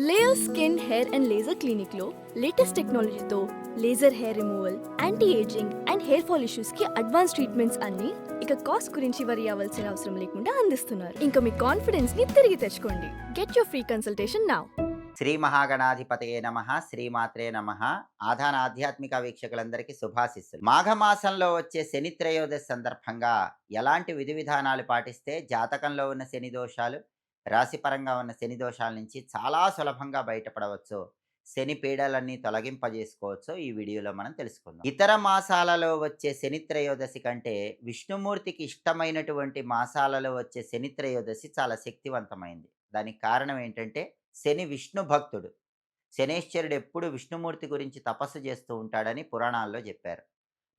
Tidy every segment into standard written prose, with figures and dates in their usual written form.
Layer skin hair and laser clinic లో latest టెక్నాలజీతో laser hair removal, anti ageing and hair fall issues కి advance treatments అన్ని ఇక cost గురించి వరి అవ్వాల్సిన అవసరం లేకుండా అందిస్తున్నారు. ఇంకా మీ కాన్ఫిడెన్స్ ని తిరిగి తెచ్చుకోండి. Get your free consultation now. Shri మహాగణాధిపతయే నమ, శ్రీమాత్రే నమ. ఆధాన ఆధ్యాత్మిక వీక్షకులందరికీ శుభాశిస్సులు. మాఘమాసంలో వచ్చే శని త్రయోదశి సందర్భంగా ఎలాంటి విధి విధానాలు పాటిస్తే జాతకంలో ఉన్న శని దోషాలు, రాశిపరంగా ఉన్న శని దోషాల నుంచి చాలా సులభంగా బయటపడవచ్చు, శని పీడలన్నీ తొలగింపజేసుకోవచ్చో ఈ వీడియోలో మనం తెలుసుకుందాం. ఇతర మాసాలలో వచ్చే శని త్రయోదశి కంటే విష్ణుమూర్తికి ఇష్టమైనటువంటి మాసాలలో వచ్చే శని త్రయోదశి చాలా శక్తివంతమైంది. దానికి కారణం ఏంటంటే శని విష్ణు భక్తుడు. శనేశ్వరుడు ఎప్పుడు విష్ణుమూర్తి గురించి తపస్సు చేస్తూ ఉంటాడని పురాణాల్లో చెప్పారు.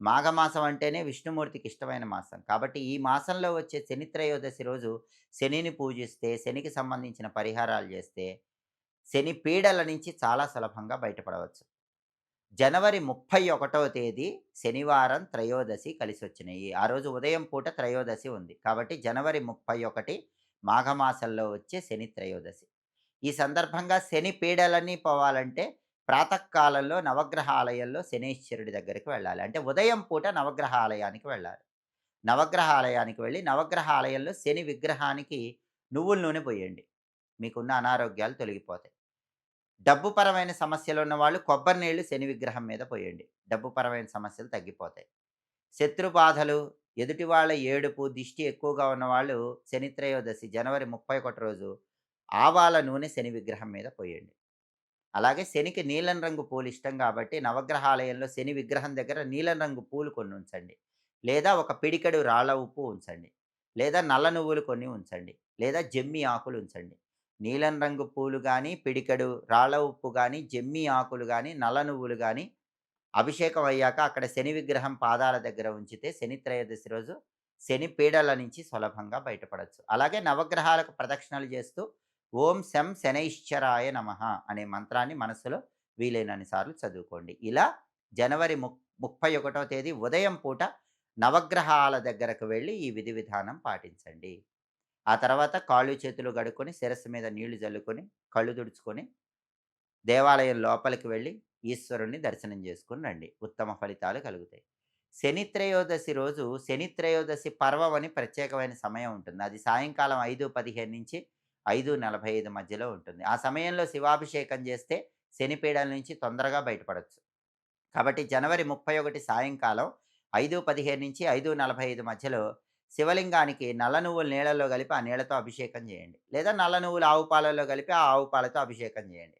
మాఘమాసం అంటేనే విష్ణుమూర్తికి ఇష్టమైన మాసం. కాబట్టి ఈ మాసంలో వచ్చే శని త్రయోదశి రోజు శనిని పూజిస్తే, శనికి సంబంధించిన పరిహారాలు చేస్తే, శని పీడల నుంచి చాలా సులభంగా బయటపడవచ్చు. జనవరి 31వ తేదీ శనివారం త్రయోదశి కలిసొచ్చినాయి. ఆ రోజు ఉదయం పూట త్రయోదశి ఉంది. కాబట్టి జనవరి 31 మాఘమాసంలో వచ్చే శని త్రయోదశి. ఈ సందర్భంగా శని పీడలన్నీ పోవాలంటే ప్రాతకాలంలో నవగ్రహ ఆలయంలో శనీశ్వరుడి దగ్గరికి వెళ్ళాలి. అంటే ఉదయం పూట నవగ్రహ ఆలయానికి వెళ్ళాలి. నవగ్రహ ఆలయానికి వెళ్ళి నవగ్రహ ఆలయంలో శని విగ్రహానికి నువ్వుల నూనె పోయండి. మీకున్న అనారోగ్యాలు తొలగిపోతాయి. డబ్బుపరమైన సమస్యలు ఉన్నవాళ్ళు కొబ్బరి నీళ్లు శని విగ్రహం మీద పోయండి. డబ్బుపరమైన సమస్యలు తగ్గిపోతాయి. శత్రు బాధలు, ఎదుటి వాళ్ళ ఏడుపు, దిష్టి ఎక్కువగా ఉన్నవాళ్ళు శని త్రయోదశి జనవరి 31 రోజు ఆవాల నూనె శని విగ్రహం మీద పోయండి. అలాగే శనికి నీలం రంగు పూలు ఇష్టం కాబట్టి నవగ్రహాలయంలో శని విగ్రహం దగ్గర నీలం రంగు పూలు కొన్ని ఉంచండి. లేదా ఒక పిడికెడు రాళ్ళ ఉప్పు ఉంచండి. లేదా నల్ల నువ్వులు కొన్ని ఉంచండి. లేదా జమ్మి ఆకులు ఉంచండి. నీలం రంగు పూలు గానీ, పిడికెడు రాళ్ళ ఉప్పు గానీ, జమ్మి ఆకులు గానీ, నల్ల నువ్వులు గానీ అభిషేకం అయ్యాక అక్కడ శని విగ్రహం పాదాల దగ్గర ఉంచితే శని త్రయోదశి రోజు శని పీడల నుంచి సులభంగా బయటపడొచ్చు. అలాగే నవగ్రహాలకు ప్రదక్షిణలు చేస్తూ ఓం శం శనైశ్చరాయ నమః అనే మంత్రాన్ని మనసులో వీలైనన్ని సార్లు చదువుకోండి. ఇలా జనవరి 31వ తేదీ ఉదయం పూట నవగ్రహాల దగ్గరకు వెళ్ళి ఈ విధి విధానం పాటించండి. ఆ తర్వాత కాళ్ళు చేతులు కడుక్కొని శిరస్సు మీద నీళ్లు జల్లుకొని కళ్ళు తుడుచుకొని దేవాలయం లోపలికి వెళ్ళి ఈశ్వరుణ్ణి దర్శనం చేసుకొని రండి. ఉత్తమ ఫలితాలు కలుగుతాయి. శని త్రయోదశి రోజు శని త్రయోదశి పర్వం అని ప్రత్యేకమైన సమయం ఉంటుంది. అది సాయంకాలం 5:15 నుంచి 5:45 మధ్యలో ఉంటుంది. ఆ సమయంలో శివాభిషేకం చేస్తే శని పీడల నుంచి తొందరగా బయటపడొచ్చు. కాబట్టి జనవరి 31 సాయంకాలం 5:15 నుంచి 5:45 మధ్యలో శివలింగానికి నల్ల నువ్వులు నీళ్ళలో కలిపి ఆ నీళ్ళతో అభిషేకం చేయండి. లేదా నల్ల నువ్వులు ఆవు పాలలో కలిపి ఆ ఆవు పాలతో అభిషేకం చేయండి.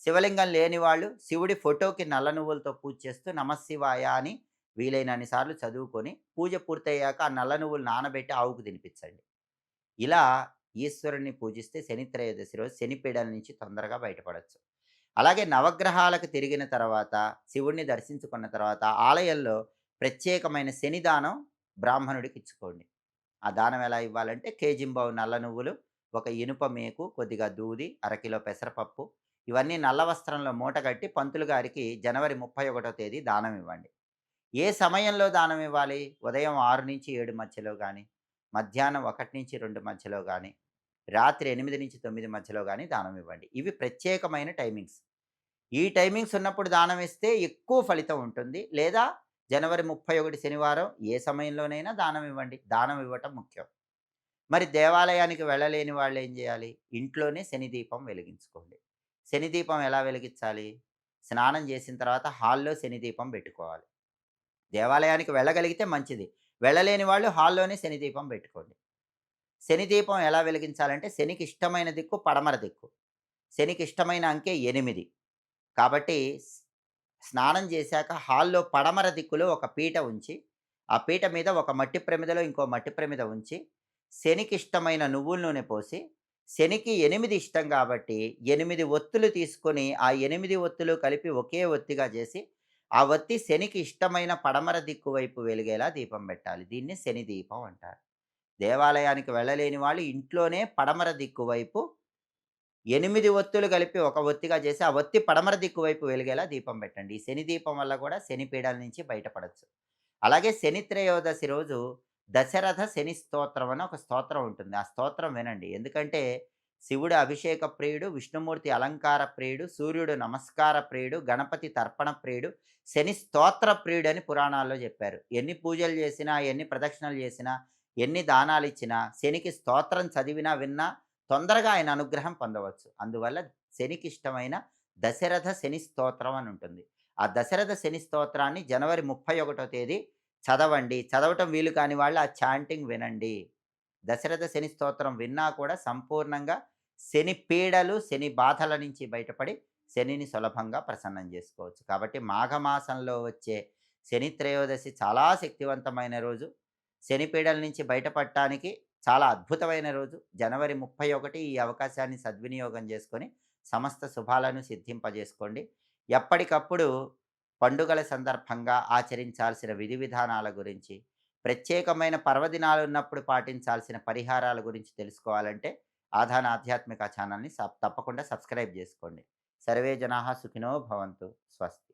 శివలింగం లేని వాళ్ళు శివుడి ఫోటోకి నల్ల నువ్వులతో పూజ చేస్తూ నమఃశివాయ అని వీలైనన్ని సార్లు చదువుకొని పూజ పూర్తయ్యాక ఆ నల్ల నువ్వులు నానబెట్టి ఆవుకు తినిపించండి. ఇలా ఈశ్వరుణ్ణి పూజిస్తే శని త్రయోదశి రోజు శని పీడల నుంచి తొందరగా బయటపడొచ్చు. అలాగే నవగ్రహాలకు తిరిగిన తర్వాత శివుడిని దర్శించుకున్న తర్వాత ఆలయంలో ప్రత్యేకమైన శని దానం బ్రాహ్మణుడికి ఇచ్చుకోండి. ఆ దానం ఎలా ఇవ్వాలంటే కేజింబావు నల్ల నువ్వులు, ఒక ఇనుప మేకు, కొద్దిగా దూది, అరకిలో పెసరపప్పు ఇవన్నీ నల్ల వస్త్రంలో మూటగట్టి పంతులు గారికి జనవరి 31వ తేదీ దానం ఇవ్వండి. ఏ సమయంలో దానం ఇవ్వాలి? ఉదయం 6-7 మధ్యలో గానీ, మధ్యాహ్నం 1-2 మధ్యలో గానీ, రాత్రి 8-9 మధ్యలో గానీ దానం ఇవ్వండి. ఇవి ప్రత్యేకమైన టైమింగ్స్. ఈ టైమింగ్స్ ఉన్నప్పుడు దానం ఇస్తే ఎక్కువ ఫలితం ఉంటుంది. లేదా జనవరి 31 శనివారం ఏ సమయంలోనైనా దానం ఇవ్వండి. దానం ఇవ్వటం ముఖ్యం. మరి దేవాలయానికి వెళ్ళలేని వాళ్ళేం జేయాలి? ఇంట్లోనే శని దీపం వెలిగించుకోండి. శని దీపం ఎలా వెలిగించాలి? స్నానం చేసిన తర్వాత హాల్‌లో శని దీపం పెట్టుకోవాలి. దేవాలయానికి వెళ్ళగలిగితే మంచిది. వెళ్ళలేని వాళ్ళు హాల్‌లోనే శని దీపం పెట్టుకోండి. శని దీపం ఎలా వెలిగించాలంటే శనికి ఇష్టమైన దిక్కు పడమర దిక్కు. శనికి ఇష్టమైన అంకె 8. కాబట్టి స్నానం చేశాక హాల్‌లో పడమర దిక్కులో ఒక పీట ఉంచి, ఆ పీట మీద ఒక మట్టి ప్రమిదలో ఇంకో మట్టి ప్రమిద ఉంచి, శనికి ఇష్టమైన నువ్వుల నూనె పోసి, శనికి 8 ఇష్టం కాబట్టి 8 ఒత్తులు తీసుకొని, ఆ 8 ఒత్తులు కలిపి ఒకే ఒత్తిగా చేసి, ఆ ఒత్తి శనికి ఇష్టమైన పడమర దిక్కు వైపు వెలిగేలా దీపం పెట్టాలి. దీన్ని శని దీపం అంటారు. దేవాలయానికి వెళ్ళలేని వాళ్ళు ఇంట్లోనే పడమర దిక్కు వైపు 8 ఒత్తులు కలిపి ఒక ఒత్తిగా చేసి, ఆ ఒత్తి పడమర దిక్కు వైపు వెలిగేలా దీపం పెట్టండి. ఈ శని దీపం వల్ల కూడా శని పీడల నుంచి బయటపడొచ్చు. అలాగే శని త్రయోదశి రోజు దశరథ శని స్తోత్రం అని ఒక స్తోత్రం ఉంటుంది. ఆ స్తోత్రం వినండి. ఎందుకంటే శివుడు అభిషేక ప్రియుడు, విష్ణుమూర్తి అలంకార ప్రియుడు, సూర్యుడు నమస్కార ప్రియుడు, గణపతి తర్పణ ప్రియుడు, శని స్తోత్ర ప్రియుడని పురాణాల్లో చెప్పారు. ఎన్ని పూజలు చేసినా, ఎన్ని ప్రదక్షిణలు చేసినా, ఎన్ని దానాలిచ్చినా, శనికి స్తోత్రం చదివినా, విన్నా తొందరగా ఆయన అనుగ్రహం పొందవచ్చు. అందువల్ల శనికిష్టమైన దశరథ శని స్తోత్రం అని ఉంటుంది. ఆ దశరథ శని స్తోత్రాన్ని జనవరి 31 తేదీ చదవండి. చదవటం వీలు కాని వాళ్ళు ఆ చాంటింగ్ వినండి. దశరథ శని స్తోత్రం విన్నా కూడా సంపూర్ణంగా శని పీడలు, శని బాధల నుంచి బయటపడి శనిని సులభంగా ప్రసన్నం చేసుకోవచ్చు. కాబట్టి మాఘమాసంలో వచ్చే శని త్రయోదశి చాలా శక్తివంతమైన రోజు. శని పీడల నుంచి బయటపడటానికి చాలా అద్భుతమైన రోజు. జనవరి 31 ఈ అవకాశాన్ని సద్వినియోగం చేసుకొని సమస్త శుభాలను సిద్ధింపజేసుకోండి. ఎప్పటికప్పుడు పండుగల సందర్భంగా ఆచరించాల్సిన విధి విధానాల గురించి, ప్రత్యేకమైన పర్వదినాలున్నప్పుడు పాటించాల్సిన పరిహారాల గురించి తెలుసుకోవాలంటే ఆధాన ఆధ్యాత్మిక ఛానల్‌ని తప్పకుండా సబ్స్క్రైబ్ జేసుకోండి. సర్వే జనాః సుఖినో భవంతు. స్వస్తి.